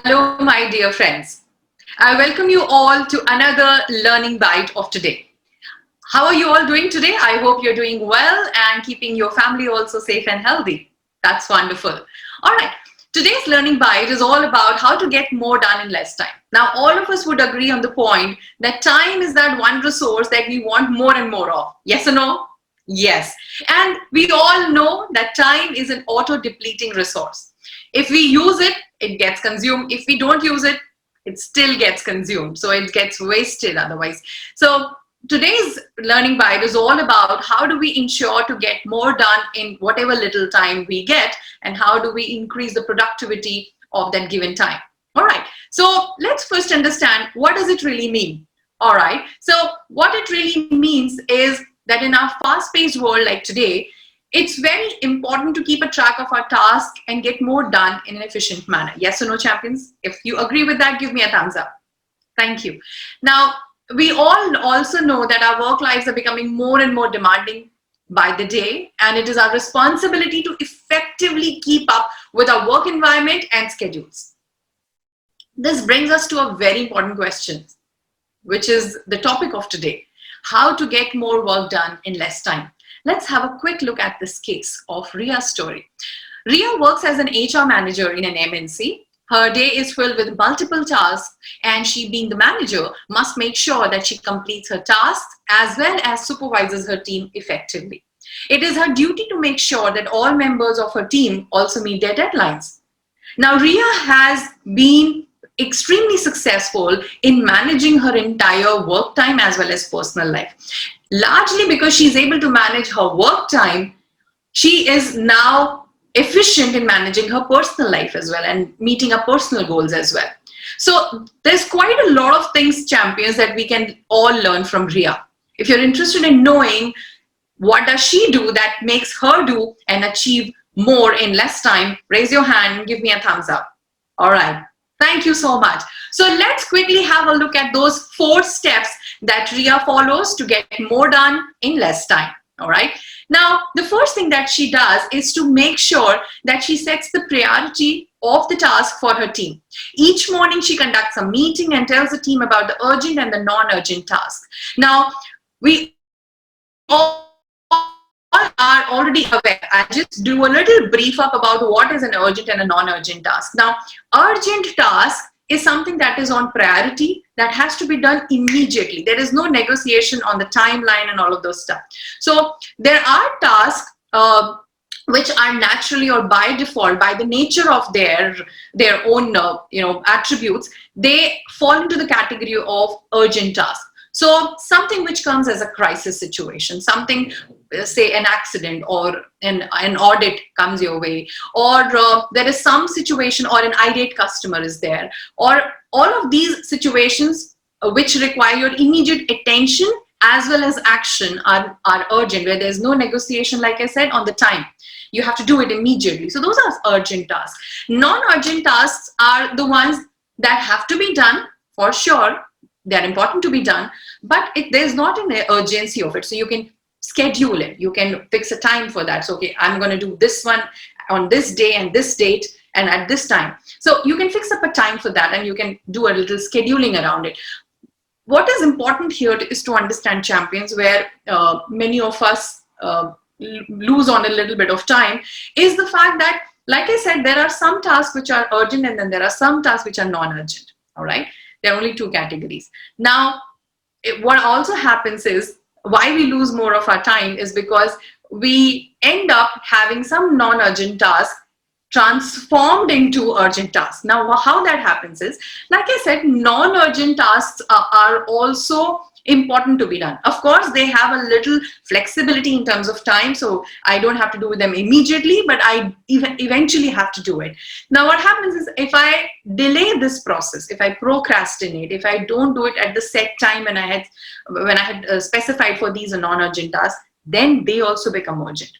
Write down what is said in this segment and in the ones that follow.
Hello, my dear friends. I welcome you all to another learning bite of today. How are you all doing today? I hope you're doing well and keeping your family also safe and healthy. That's wonderful. All right. Today's learning bite is all about how to get more done in less time. Now, all of us would agree on the point that time is that one resource that we want more and more of. Yes or no? Yes. And we all know that time is an auto-depleting resource. If we use it, it gets consumed. If we don't use it, it still gets consumed. So it gets wasted otherwise. So today's learning bite is all about how do we ensure to get more done in whatever little time we get, and how do we increase the productivity of that given time. All right. So let's first understand, what does it really mean? All right. So what it really means is that in our fast-paced world like today, it's very important to keep a track of our task and get more done in an efficient manner. Yes or no, champions? If you agree with that, give me a thumbs up. Thank you. Now, we all also know that our work lives are becoming more and more demanding by the day, and it is our responsibility to effectively keep up with our work environment and schedules. This brings us to a very important question, which is the topic of today: how to get more work done in less time. Let's have a quick look at this case of Ria's story. Ria works as an HR manager in an MNC. Her day is filled with multiple tasks, and she, being the manager, must make sure that she completes her tasks as well as supervises her team effectively. It is her duty to make sure that all members of her team also meet their deadlines. Now, Ria has been extremely successful in managing her entire work time as well as personal life. Largely because she's able to manage her work time, she is now efficient in managing her personal life as well and meeting her personal goals as well. So there's quite a lot of things, champions, that we can all learn from Ria. If you're interested in knowing what does she do that makes her do and achieve more in less time, raise your hand and give me a thumbs up. All right. Thank you so much. So let's quickly have a look at those 4 steps that Ria follows to get more done in less time. All right. Now, the first thing that she does is to make sure that she sets the priority of the task for her team. Each morning, she conducts a meeting and tells the team about the urgent and the non-urgent tasks. Now, we all are already aware. I'll just do a little brief up about what is an urgent and a non-urgent task. Now, urgent task is something that is on priority, that has to be done immediately. There is no negotiation on the timeline and all of those stuff. So there are tasks which are naturally or by default, by the nature of their own attributes, they fall into the category of urgent tasks. So something which comes as a crisis situation, something, say an accident or an audit comes your way, or there is some situation or an irate customer is there, or all of these situations which require your immediate attention as well as action are urgent, where there's no negotiation, like I said, on the time. You have to do it immediately. So those are urgent tasks. Non-urgent tasks are the ones that have to be done for sure. They're important to be done, but there's not an urgency of it. So you can schedule it. You can fix a time for that. So, okay, I'm going to do this one on this day and this date and at this time. So you can fix up a time for that, and you can do a little scheduling around it. What is important here is to understand, champions, where many of us lose on a little bit of time, is the fact that, like I said, there are some tasks which are urgent, and then there are some tasks which are non-urgent. All right. There are only 2 categories. Now, what also happens is, why we lose more of our time is because we end up having some non-urgent tasks transformed into urgent tasks. Now, how that happens is, like I said, non-urgent tasks are also important to be done. Of course, they have a little flexibility in terms of time, so I don't have to do them immediately, but I eventually have to do it. Now, what happens is, if I delay this process, if I procrastinate, if I don't do it at the set time when I had specified for these non-urgent tasks, then they also become urgent.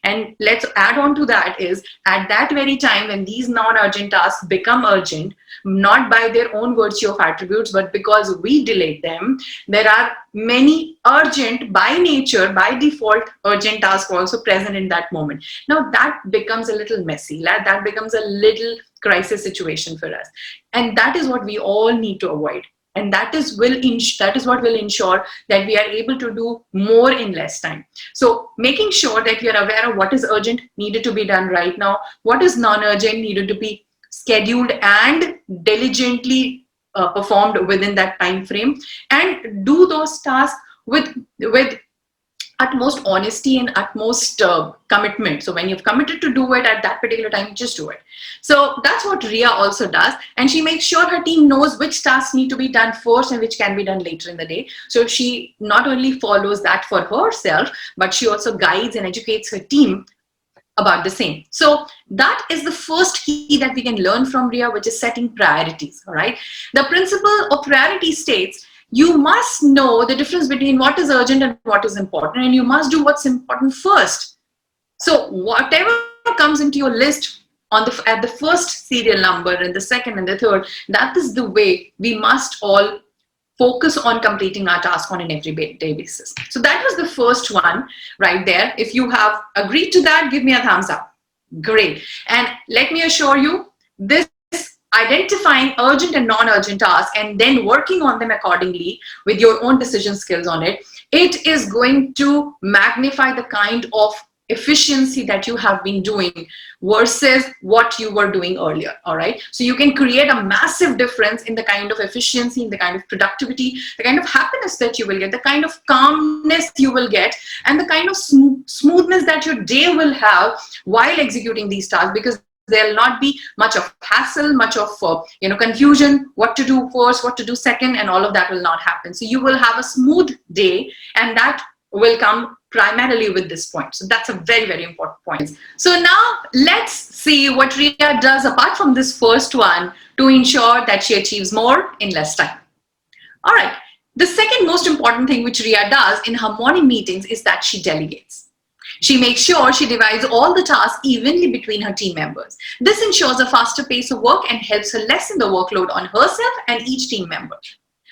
And let's add on to that is, at that very time when these non-urgent tasks become urgent, not by their own virtue of attributes, but because we delayed them, there are many urgent by nature, by default, urgent tasks also present in that moment. Now that becomes a little messy. That becomes a little crisis situation for us. And that is what we all need to avoid. And that is what will ensure that we are able to do more in less time. So making sure that we are aware of what is urgent, needed to be done right now, what is non-urgent, needed to be scheduled and diligently performed within that time frame, and do those tasks with utmost honesty and utmost commitment. So when you've committed to do it at that particular time, just do it. So that's what Ria also does. And she makes sure her team knows which tasks need to be done first and which can be done later in the day. So she not only follows that for herself, but she also guides and educates her team about the same. So that is the first key that we can learn from Ria, which is setting priorities. All right. The principle of priority states, you must know the difference between what is urgent and what is important, and you must do what's important first. So whatever comes into your list at the first serial number and the second and the third, that is the way we must all focus on completing our task on an everyday basis. So that was the first one right there. If you have agreed to that, give me a thumbs up. Great. And let me assure you, this identifying urgent and non-urgent tasks and then working on them accordingly with your own decision skills on it, it is going to magnify the kind of efficiency that you have been doing versus what you were doing earlier. All right. So you can create a massive difference in the kind of efficiency, in the kind of productivity, the kind of happiness that you will get, the kind of calmness you will get, and the kind of smoothness that your day will have while executing these tasks, because there'll not be much of hassle, much of confusion, what to do first, what to do second, and all of that will not happen. So you will have a smooth day, and that will come primarily with this point. So that's a very, very important point. So now let's see what Ria does apart from this first one to ensure that she achieves more in less time. All right. The second most important thing which Ria does in her morning meetings is that she delegates. She makes sure she divides all the tasks evenly between her team members. This ensures a faster pace of work and helps her lessen the workload on herself and each team member.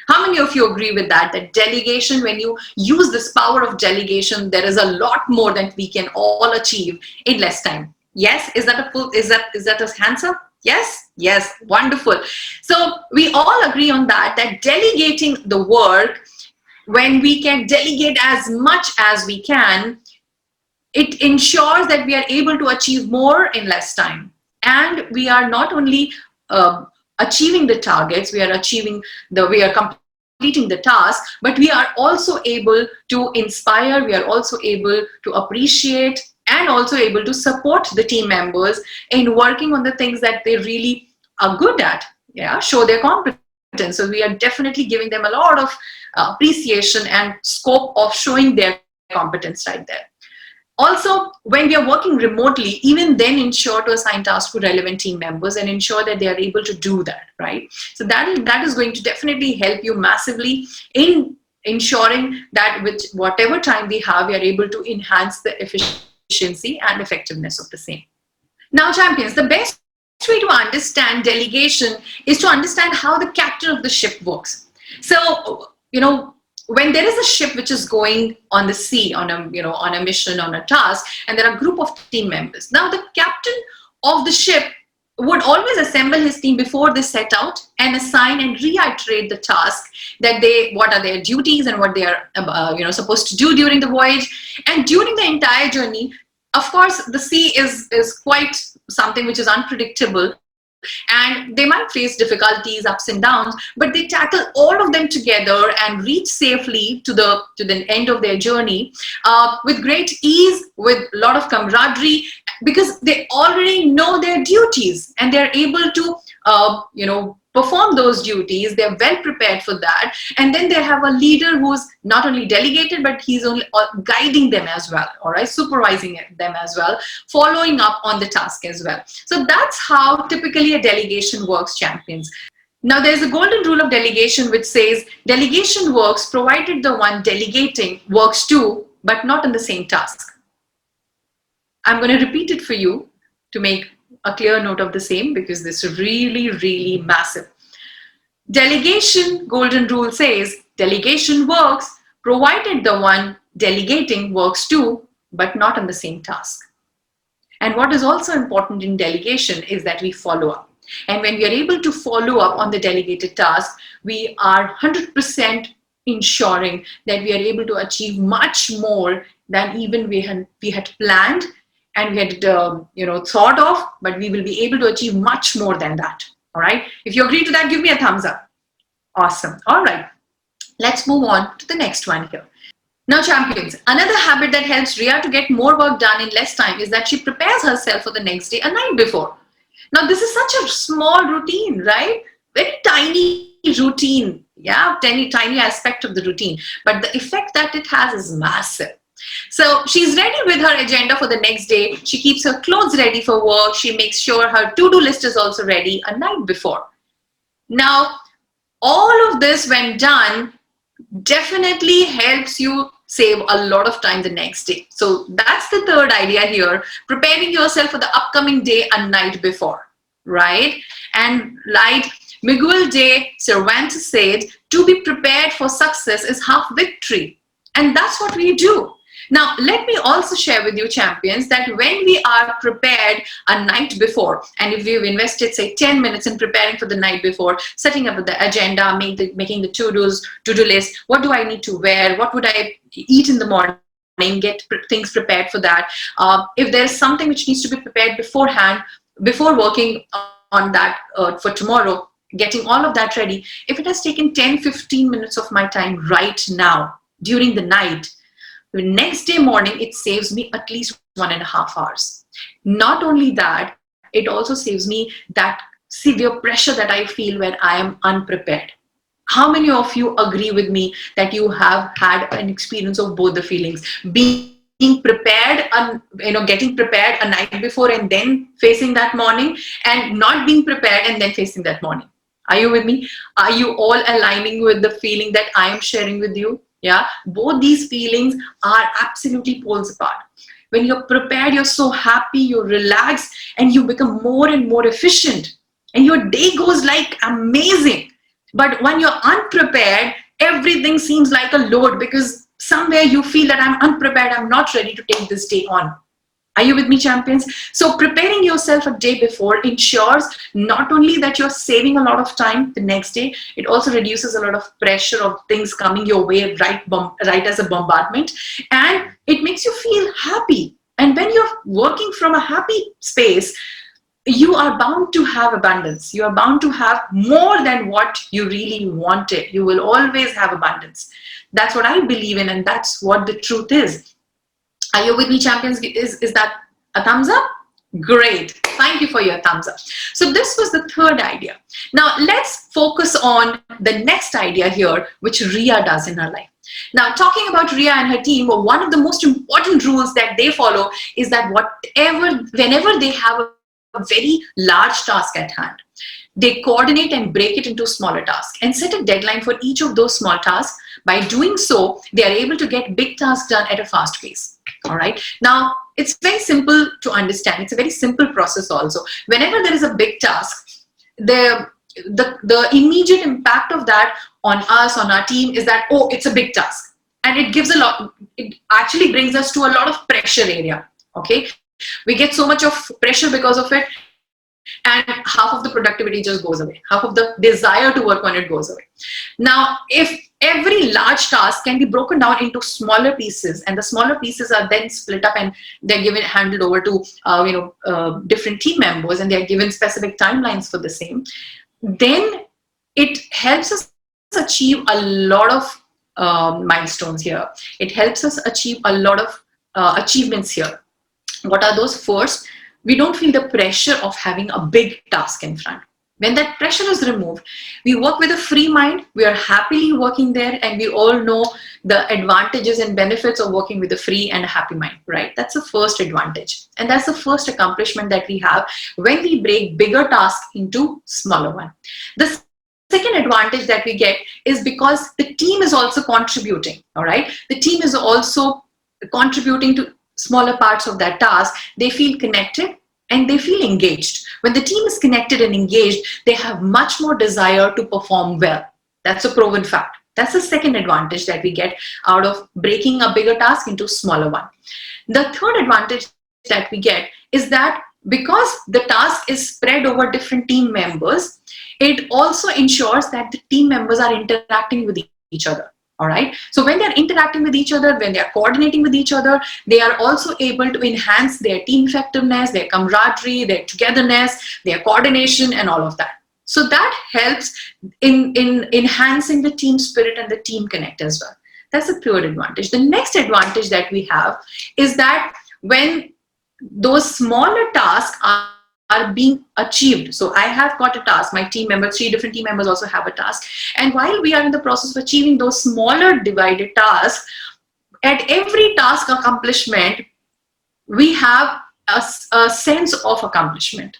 How many of you agree with that? That delegation, when you use this power of delegation, there is a lot more that we can all achieve in less time. Yes, is that a answer? Yes, yes, wonderful. So we all agree on that delegating the work, when we can delegate as much as we can, it ensures that we are able to achieve more in less time. And we are not only achieving the targets, we are completing the task, but we are also able to inspire, we are also able to appreciate, and also able to support the team members in working on the things that they really are good at, show their competence. So we are definitely giving them a lot of appreciation and scope of showing their competence right there. Also, when we are working remotely, even then ensure to assign tasks to relevant team members and ensure that they are able to do that, right? So that is going to definitely help you massively in ensuring that with whatever time we have, we are able to enhance the efficiency and effectiveness of the same. Now, champions, the best way to understand delegation is to understand how the captain of the ship works. So, when there is a ship which is going on the sea on a mission, on a task, and there are a group of team members. Now the captain of the ship would always assemble his team before they set out and assign and reiterate the task that what are their duties and what they are supposed to do during the voyage. And during the entire journey, of course, the sea is quite something which is unpredictable, and they might face difficulties, ups and downs, but they tackle all of them together and reach safely to the end of their journey with great ease, with a lot of camaraderie, because they already know their duties and they're able to perform those duties. They're well prepared for that, and then they have a leader who's not only delegated, but he's only guiding them as well, all right, supervising them as well, following up on the task as well. So that's how typically a delegation works, champions. Now there's a golden rule of delegation which says delegation works provided the one delegating works too, but not on the same task. I'm going to repeat it for you to make a clear note of the same, because this is really, really massive. Delegation golden rule says delegation works provided the one delegating works too, but not on the same task. And what is also important in delegation is that we follow up. And when we are able to follow up on the delegated task, we are 100% ensuring that we are able to achieve much more than even we had planned and we had thought of, but we will be able to achieve much more than that. All right. If you agree to that, give me a thumbs up. Awesome. All right. Let's move on to the next one here. Now, champions, another habit that helps Ria to get more work done in less time is that she prepares herself for the next day a night before. Now, this is such a small routine, right? Very tiny routine. Yeah, tiny aspect of the routine. But the effect that it has is massive. So she's ready with her agenda for the next day. She keeps her clothes ready for work. She makes sure her to-do list is also ready a night before. Now, all of this, when done, definitely helps you save a lot of time the next day. So that's the third idea here, preparing yourself for the upcoming day a night before, right? And like Miguel de Cervantes said, to be prepared for success is half victory. And that's what we do. Now, let me also share with you, champions, that when we are prepared a night before, and if we've invested, say, 10 minutes in preparing for the night before, setting up the agenda, making the to-do list, what do I need to wear, what would I eat in the morning, get things prepared for that. If there's something which needs to be prepared beforehand, before working on that for tomorrow, getting all of that ready, if it has taken 10-15 minutes of my time right now during the night, the next day morning, it saves me at least 1.5 hours. Not only that, it also saves me that severe pressure that I feel when I am unprepared. How many of you agree with me that you have had an experience of both the feelings? Being prepared and getting prepared a night before and then facing that morning, and not being prepared and then facing that morning. Are you with me? Are you all aligning with the feeling that I am sharing with you? Yeah, both these feelings are absolutely poles apart. When you're prepared, you're so happy, you're relaxed, and you become more and more efficient. And your day goes like amazing. But when you're unprepared, everything seems like a load, because somewhere you feel that I'm unprepared, I'm not ready to take this day on. Are you with me, champions? So preparing yourself a day before ensures not only that you're saving a lot of time the next day, it also reduces a lot of pressure of things coming your way right as a bombardment, and it makes you feel happy. And when you're working from a happy space, you are bound to have abundance. You are bound to have more than what you really wanted. You will always have abundance. That's what I believe in, and that's what the truth is. Are you with me, champions? Is that a thumbs up? Great. Thank you for your thumbs up. So this was the third idea. Now let's focus on the next idea here, which Ria does in her life. Now, talking about Ria and her team, one of the most important rules that they follow is that whenever they have a very large task at hand, they coordinate and break it into smaller tasks and set a deadline for each of those small tasks. By doing so, they are able to get big tasks done at a fast pace. All right. Now, it's very simple to understand. It's a very simple process also. Whenever there is a big task, the immediate impact of that on us, on our team, is that, oh, it's a big task. And it actually brings us to a lot of pressure area. Okay. We get so much of pressure because of it, and half of the productivity just goes away. Half of the desire to work on it goes away. Now, if every large task can be broken down into smaller pieces, and the smaller pieces are then split up and they're handed over to different team members, and they're given specific timelines for the same, then it helps us achieve a lot of milestones here. It helps us achieve a lot of achievements here. What are those? First, we don't feel the pressure of having a big task in front. When that pressure is removed, we work with a free mind. We are happily working there, and we all know the advantages and benefits of working with a free and a happy mind, right? That's the first advantage. And that's the first accomplishment that we have when we break bigger tasks into smaller ones. The second advantage that we get is because the team is also contributing, all right? The team is also contributing to smaller parts of that task, they feel connected and they feel engaged. When the team is connected and engaged, they have much more desire to perform well. That's a proven fact. That's the second advantage that we get out of breaking a bigger task into a smaller one. The third advantage that we get is that because the task is spread over different team members, it also ensures that the team members are interacting with each other. All right. So when they're interacting with each other, when they're coordinating with each other, they are also able to enhance their team effectiveness, their camaraderie, their togetherness, their coordination, and all of that. So that helps in enhancing the team spirit and the team connect as well. That's the third advantage. The next advantage that we have is that when those smaller tasks are being achieved. So I have got a task, my team members, 3 different team members also have a task. And while we are in the process of achieving those smaller divided tasks, at every task accomplishment, we have a sense of accomplishment.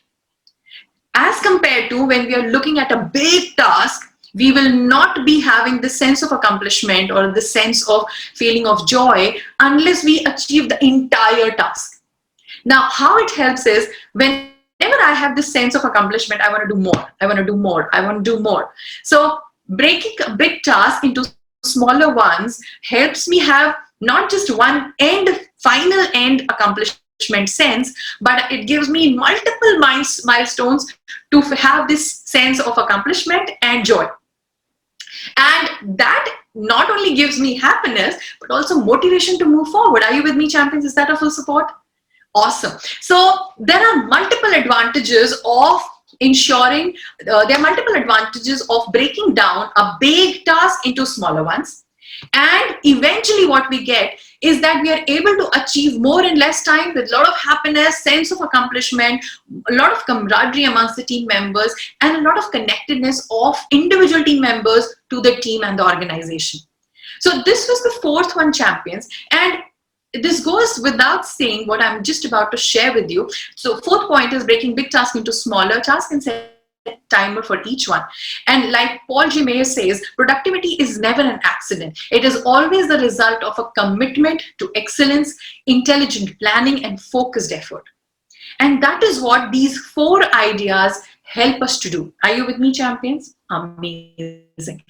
As compared to when we are looking at a big task, we will not be having the sense of accomplishment or the sense of feeling of joy unless we achieve the entire task. Now, how it helps is whenever I have this sense of accomplishment, I want to do more, I want to do more, I want to do more. So breaking a big task into smaller ones helps me have not just one final end accomplishment sense, but it gives me multiple milestones to have this sense of accomplishment and joy. And that not only gives me happiness, but also motivation to move forward. Are you with me, champions? Is that a full support? Awesome. So there are multiple advantages of breaking down a big task into smaller ones. And eventually what we get is that we are able to achieve more in less time with a lot of happiness, sense of accomplishment, a lot of camaraderie amongst the team members, and a lot of connectedness of individual team members to the team and the organization. So this was the fourth one, champions. And this goes without saying what I'm just about to share with you. So fourth point is breaking big tasks into smaller tasks and set timer for each one. And like Paul G. Mayer says, productivity is never an accident. It is always the result of a commitment to excellence, intelligent planning, and focused effort. And that is what these 4 ideas help us to do. Are you with me, champions? Amazing.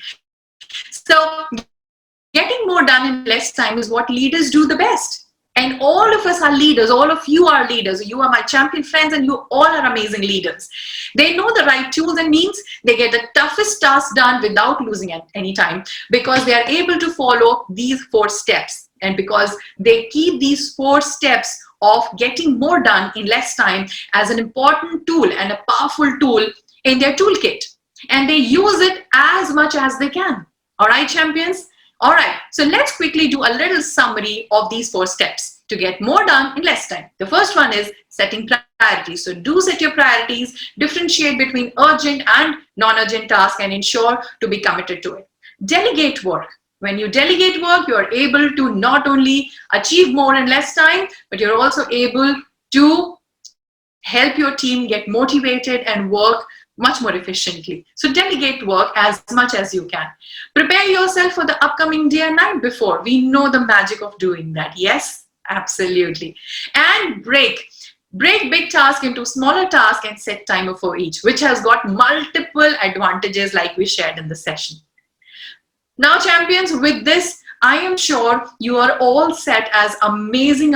So getting more done in less time is what leaders do the best. And all of us are leaders. All of you are leaders. You are my champion friends, and you all are amazing leaders. They know the right tools and means. They get the toughest tasks done without losing any time because they are able to follow these 4 steps. And because they keep these 4 steps of getting more done in less time as an important tool and a powerful tool in their toolkit. And they use it as much as they can. All right, champions? All right, so let's quickly do a little summary of these 4 steps to get more done in less time. The first one is setting priorities. So do set your priorities, differentiate between urgent and non-urgent tasks, and ensure to be committed to it. Delegate work. When you delegate work, you're able to not only achieve more in less time, but you're also able to help your team get motivated and work much more efficiently. So delegate work as much as you can. Prepare yourself for the upcoming day and night before. We know the magic of doing that. Yes, absolutely. And break big tasks into smaller tasks and set timer for each, which has got multiple advantages like we shared in the session. Now, champions, with this, I am sure you are all set as amazing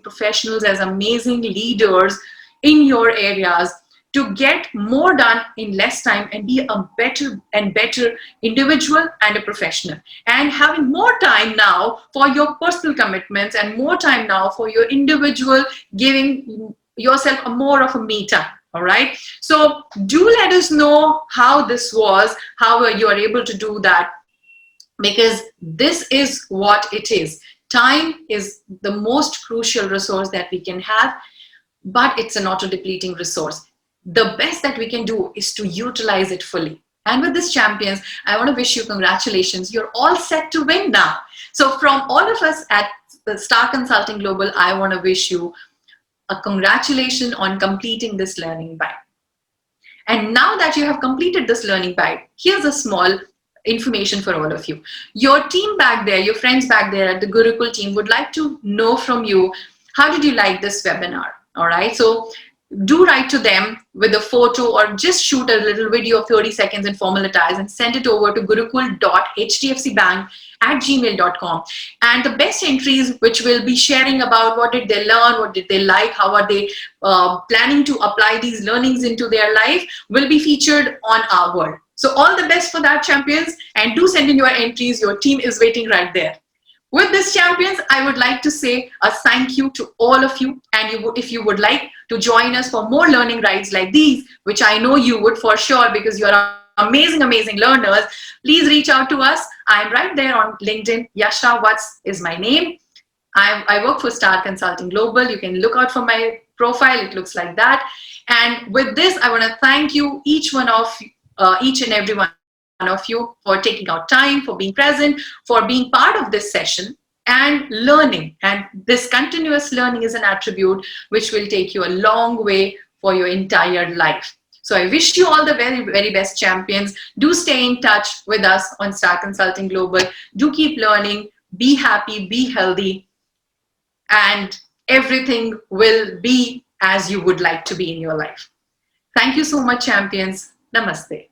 professionals, as amazing leaders in your areas, to get more done in less time and be a better and better individual and a professional. And having more time now for your personal commitments and more time now for your individual, giving yourself a more of a me time. All right. So do let us know how this was, how you are able to do that, because this is what it is. Time is the most crucial resource that we can have, but it's an auto-depleting resource. The best that we can do is to utilize it fully. And with this, champions, I want to wish you congratulations. You're all set to win now. So from all of us at Star Consulting Global, I want to wish you a congratulations on completing this learning bite. And now that you have completed this learning bite, here's a small information for all of you. Your team back there, your friends back there at the Gurukul team would like to know from you How did you like this webinar? All right. So do write to them with a photo or just shoot a little video of 30 seconds in formal attires and send it over to gurukul.hdfcbank@gmail.com. And the best entries, which will be sharing about what did they learn, what did they like, how are they planning to apply these learnings into their life, will be featured on our board. So all the best for that, champions, and do send in your entries. Your team is waiting right there. With this, champions, I would like to say a thank you to all of you. And if you would like to join us for more learning rides like these, which I know you would for sure because you're amazing, amazing learners, please reach out to us. I'm right there on LinkedIn. Yasha Vatsa is my name. I work for Star Consulting Global. You can look out for my profile. It looks like that. And with this, I want to thank you, each and every one of you, for taking out time, for being present, for being part of this session and learning. And this continuous learning is an attribute which will take you a long way for your entire life. So I wish you all the very, very best, champions. Do stay in touch with us on Star Consulting Global. Do keep learning, be happy, be healthy, and everything will be as you would like to be in your life. Thank you so much, champions. Namaste.